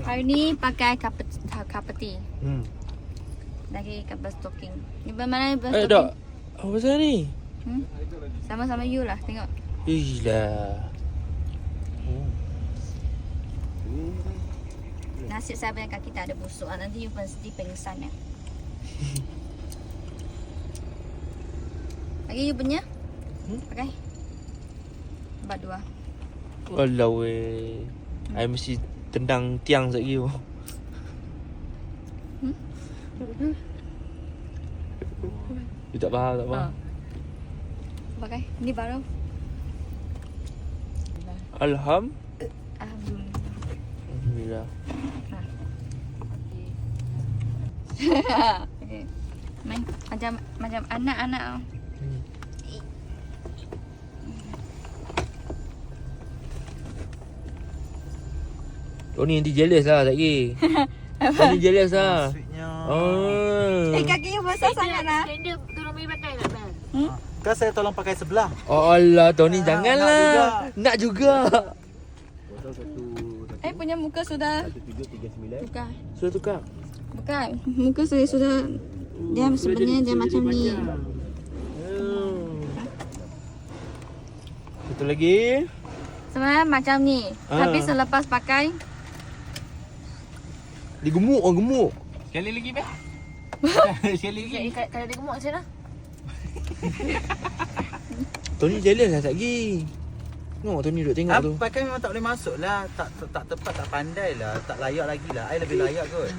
Hari ni pakai kapeti. Lagi couple stocking. Ni mana couple stocking? Tak. Apa pasal ni? Sama-sama you lah, tengok. Iyalah. Nasib saya yang kaki tak ada busuk. Nanti you mesti pengsan ya. Lagi you punya? Pakai. Empat dua. Walau weh. I mesti tendang tiang sekejap lagi. You tak faham, tak faham. Pakai. Ni baru. Alhamdulillah. Okay. Main macam anak-anak. Tony nanti jealous lah tak lagi. Tony jealous lah. Kaki you besar sangat lah. Dia tolong bagi pakai tak, Bel? Kan saya tolong pakai sebelah. Oh Allah, Tony janganlah. Nak juga. Punya muka sudah 1339. tukar. Sudah tukar. Bukan, muka saya sudah dia sebenarnya dia macam ni. Satu lagi. Sebenarnya macam ni. Tapi selepas pakai Dia gemuk, gemuk. Sekali lagi, Bel. Sekali lagi. Kalau dia gemuk macam mana? Tony jealous lah tak lagi. Tengok Tony duduk tengok tu. Pakai memang tak boleh masuk lah. Tak tepat, tak pandai lah. Tak layak lagi lah. I lebih layak kot.